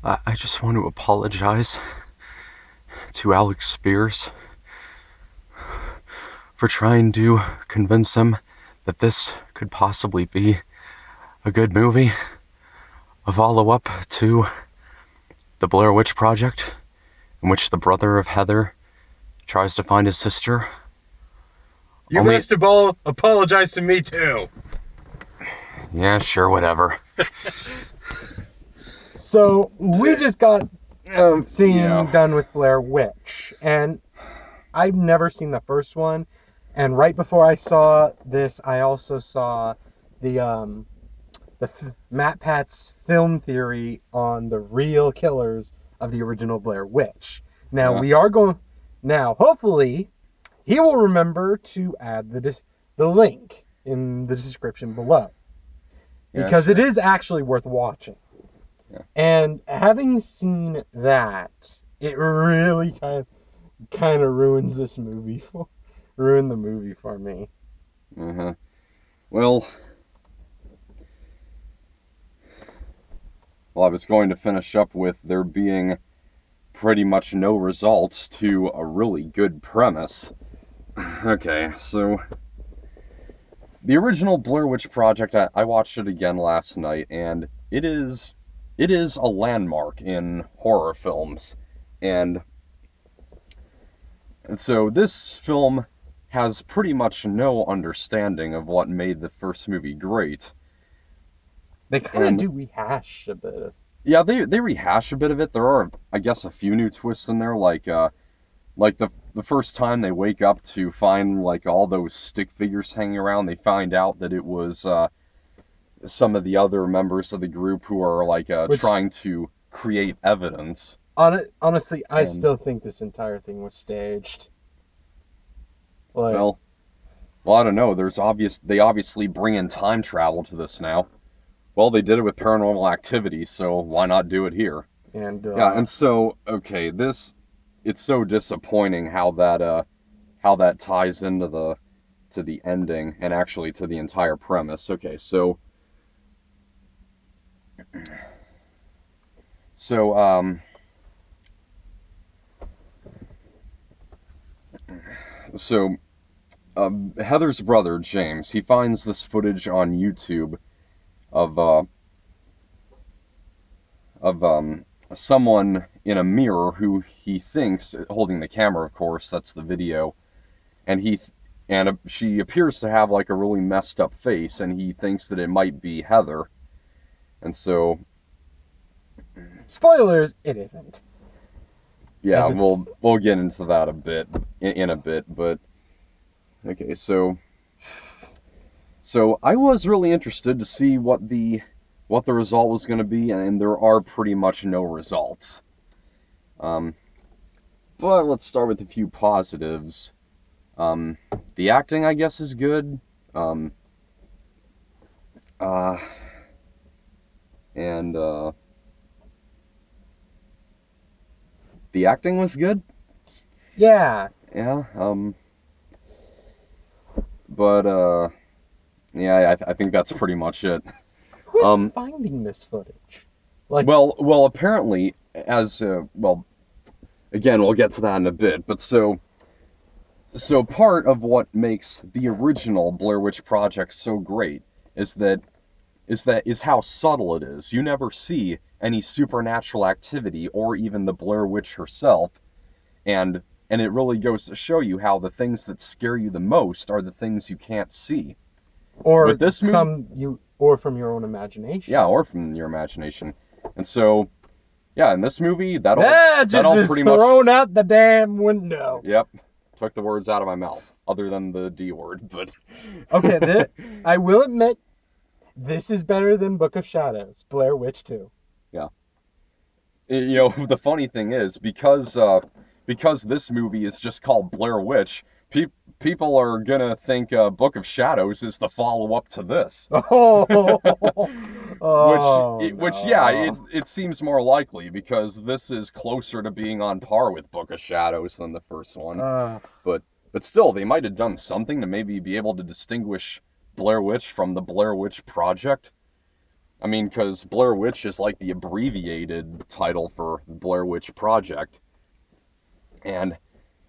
I just want to apologize to Alex Spears for trying to convince him that this could possibly be a good movie, a follow-up to the Blair Witch Project, in which the brother of Heather tries to find his sister. You must apologize to me too. Yeah, sure, whatever. So, we just got done with Blair Witch, and I've never seen the first one, and right before I saw this, I also saw the Matt Pat's film theory on the real killers of the original Blair Witch. Now, hopefully, he will remember to add the link in the description below, because it is actually worth watching. Yeah. And having seen that, it really kind of ruins the movie for me. Well, I was going to finish up with there being pretty much no results to a really good premise. Okay, so the original Blair Witch Project, I watched it again last night, and it is a landmark in horror films. And so this film has pretty much no understanding of what made the first movie great. They kind of do rehash a bit. Yeah, they rehash a bit of it. There are, I guess, a few new twists in there, like the first time they wake up to find like all those stick figures hanging around, they find out that it was some of the other members of the group who are like trying to create evidence. Honestly, I still think this entire thing was staged. Well, I don't know. They obviously bring in time travel to this now. Well, they did it with Paranormal Activity, so why not do it here? And so okay, it's so disappointing how that ties into the ending and actually to the entire premise. Okay, so Heather's brother, James, he finds this footage on YouTube of someone in a mirror who he thinks, holding the camera, of course, that's the video, and she appears to have like a really messed up face, and he thinks that it might be Heather. And so, spoilers, it isn't. Yeah, we'll get into that in a bit, but okay, so I was really interested to see what the result was going to be, and there are pretty much no results. But let's start with a few positives. The acting, I guess, is good. The acting was good. Yeah. Yeah. But yeah, I think that's pretty much it. Who's finding this footage? Well, apparently, again, we'll get to that in a bit. But so part of what makes the original Blair Witch Project so great is how subtle it is. You never see any supernatural activity or even the Blair Witch herself, and it really goes to show you how the things that scare you the most are the things you can't see. Or with this or from your own imagination. Yeah, or from your imagination. And so, yeah, in this movie, that all pretty much thrown out the damn window. Yep, took the words out of my mouth, other than the D word. But okay, I will admit, this is better than Book of Shadows, Blair Witch 2. Yeah. You know, the funny thing is, because this movie is just called Blair Witch, people are gonna think Book of Shadows is the follow-up to this. It seems more likely, because this is closer to being on par with Book of Shadows than the first one. But still, they might have done something to maybe be able to distinguish Blair Witch from the Blair Witch Project. I mean, because Blair Witch is like the abbreviated title for Blair Witch Project. And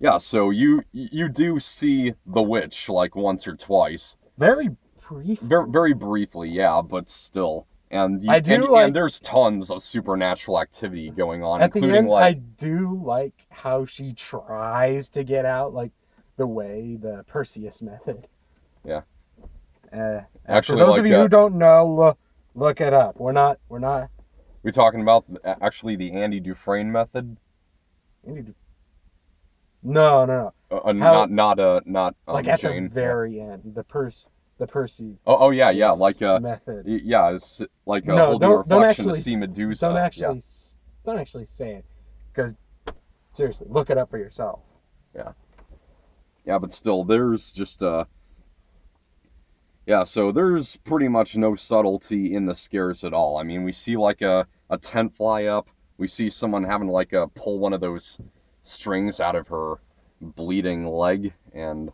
yeah, so you do see the witch like once or twice. Very briefly. Very briefly, yeah, but still. And and there's tons of supernatural activity going on, at the including end, like I do like how she tries to get out, like the Perseus method. Yeah. Actually, for those of you who don't know, look it up. We're not. We're talking about actually the Andy Dufresne method. No. Not like at Jane. the very end, the Percy. Oh yeah, like method. Yeah, it's like no, holding don't reflection actually to see Medusa. Don't actually say it, because seriously, look it up for yourself. Yeah, but still, there's just yeah, so there's pretty much no subtlety in the scares at all. I mean, we see like a tent fly up. We see someone having like pull one of those strings out of her bleeding leg, and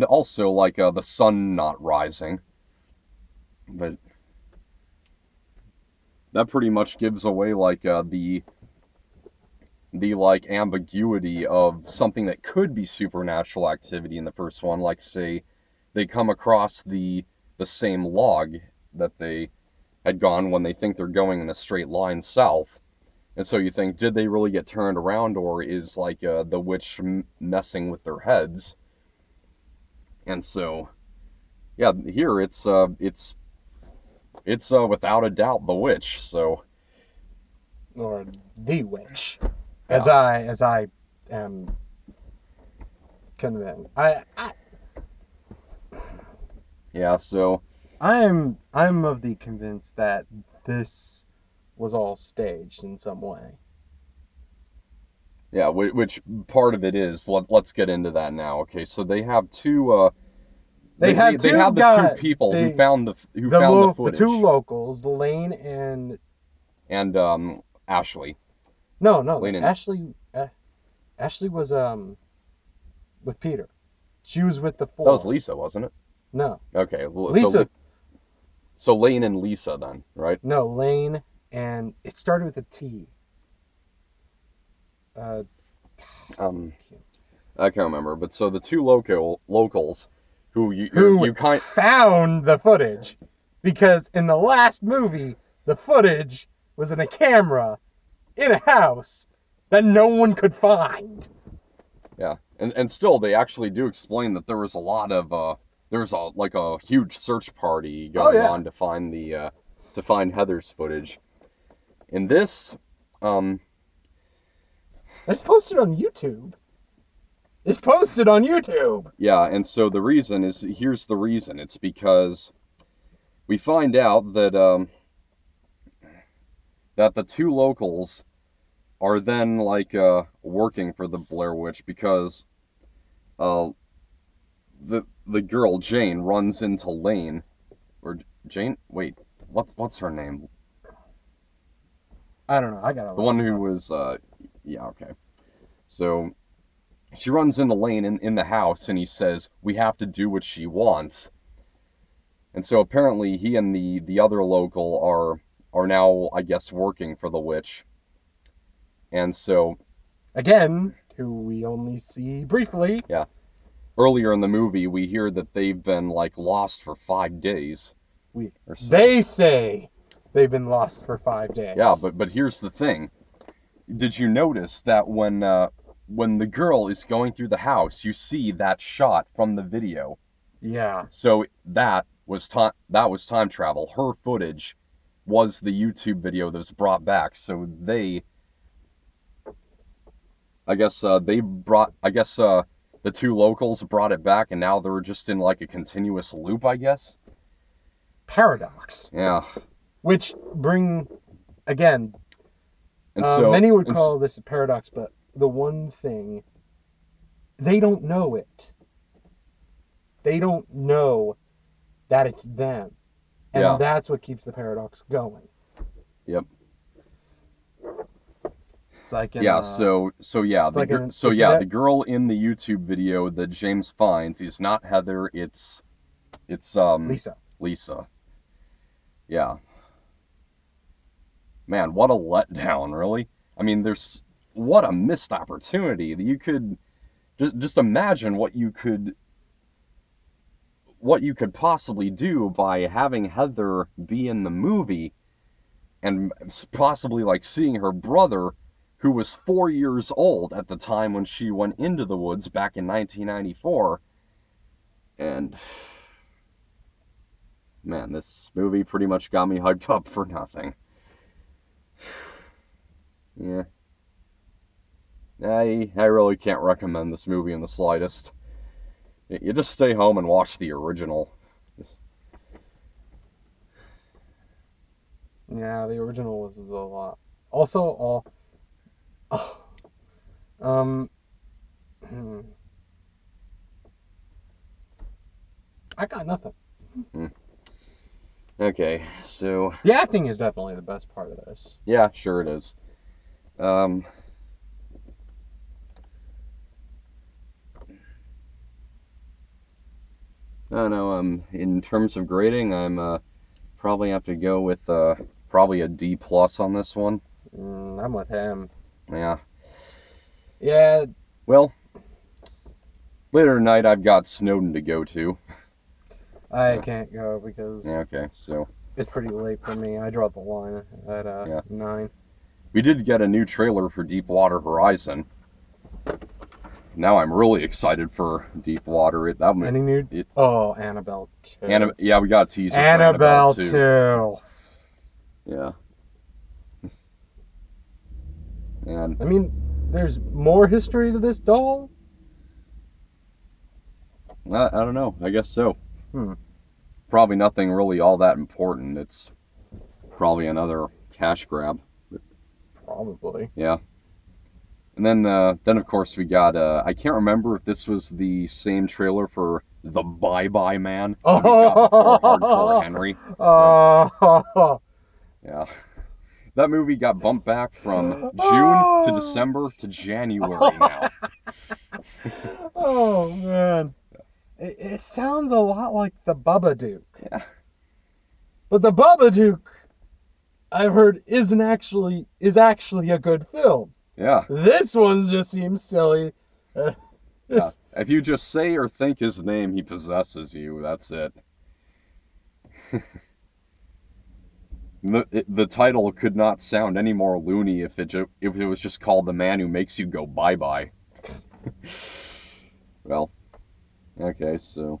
also like the sun not rising. But that pretty much gives away like the like ambiguity of something that could be supernatural activity in the first one. Like, say they come across the same log that they had gone when they think they're going in a straight line south, and so you think, did they really get turned around, or is like the witch messing with their heads? And so yeah, here it's without a doubt the witch. So, or the witch, as I am convinced. Yeah, so I'm of the convinced that this was all staged in some way. Yeah, which part of it is? Let's get into that now. Okay, so they have two. They have the two people who found the footage. The two locals, Lane and Ashley. No, Lane and... Ashley was with Peter. She was with the four. That was Lisa, wasn't it? No. Okay, Lisa. So Lane and Lisa then, right? No, Lane and it started with a T. I can't remember, but so the two locals who found the footage, because in the last movie the footage was in a camera in a house that no one could find. Yeah, and still they actually do explain that there was a lot of there's a huge search party going on to find Heather's footage. In this, it's posted on YouTube. Yeah, and so the reason is, here's the reason. It's because we find out that that the two locals are then like working for the Blair Witch, because the girl Jane runs into Lane, or Jane. Wait, what's her name? I don't know. I got the one who was yeah, okay. So she runs into Lane in the house, and he says, "We have to do what she wants." And so apparently he and the other local are now, I guess, working for the witch. And so, again, who we only see briefly. Yeah. Earlier in the movie, we hear that they've been like lost for 5 days. They say they've been lost for 5 days. Yeah, but here's the thing. Did you notice that when the girl is going through the house, you see that shot from the video? Yeah. So that was time travel. Her footage was the YouTube video that was brought back. So the two locals brought it back, and now they're just in like a continuous loop, I guess. Paradox. Yeah. Which again, and so many would call this a paradox, but the one thing, they don't know it. They don't know that it's them. And that's what keeps the paradox going. Yep. It's like the girl in the YouTube video that James finds is not Heather, it's It's Lisa. Lisa. Yeah. Man, what a letdown, really. I mean, what a missed opportunity. You could just imagine what you could possibly do by having Heather be in the movie and possibly like seeing her brother, who was 4 years old at the time when she went into the woods back in 1994. And man, this movie pretty much got me hyped up for nothing. Yeah. I really can't recommend this movie in the slightest. You just stay home and watch the original. Yeah, the original was a lot. Also, I got nothing. Okay, so the acting is definitely the best part of this. Yeah, sure it is. I don't know. In terms of grading, I'm probably have to go with probably a D+ on this one. I'm with him. Yeah. Yeah. Well, later tonight I've got Snowden to go to. I can't go because okay, so it's pretty late for me. I draw the line at 9. We did get a new trailer for Deepwater Horizon. Now I'm really excited for Deepwater. Any new? Annabelle 2. Yeah, we got a teaser Annabelle for Annabelle 2. Yeah. And I mean, there's more history to this doll? I don't know. I guess so. Probably nothing really all that important. It's probably another cash grab. Probably. Yeah. And then of course we got I can't remember if this was the same trailer for The Bye-Bye Man that we got before Hardcore Henry. Yeah. That movie got bumped back from June to December to January now. Oh man. It sounds a lot like the Babadook. Yeah. But the Babadook, I've heard, is actually a good film. Yeah. This one just seems silly. Yeah. If you just say or think his name, he possesses you. That's it. The title could not sound any more loony if it was just called The Man Who Makes You Go Bye-Bye. Well, okay, so...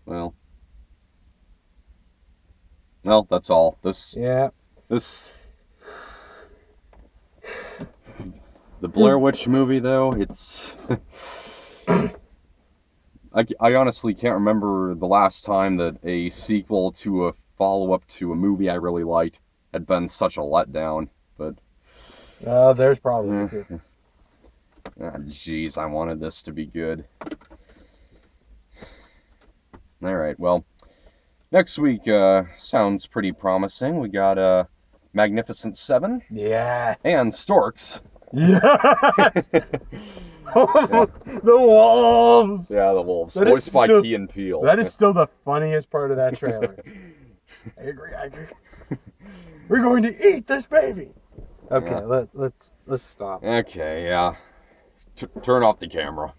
Well, that's all. The Blair Witch movie, though, it's... I honestly can't remember the last time that a sequel to a follow-up to a movie I really liked had been such a letdown, but... there's probably two. Jeez, I wanted this to be good. Alright, well, next week sounds pretty promising. We got Magnificent Seven. Yes. And Storks. Yes! The wolves! Yeah, the wolves. Voiced by Key and Peele. That is still the funniest part of that trailer. I agree. We're going to eat this baby! Okay, let's stop. Okay, yeah. Turn off the camera.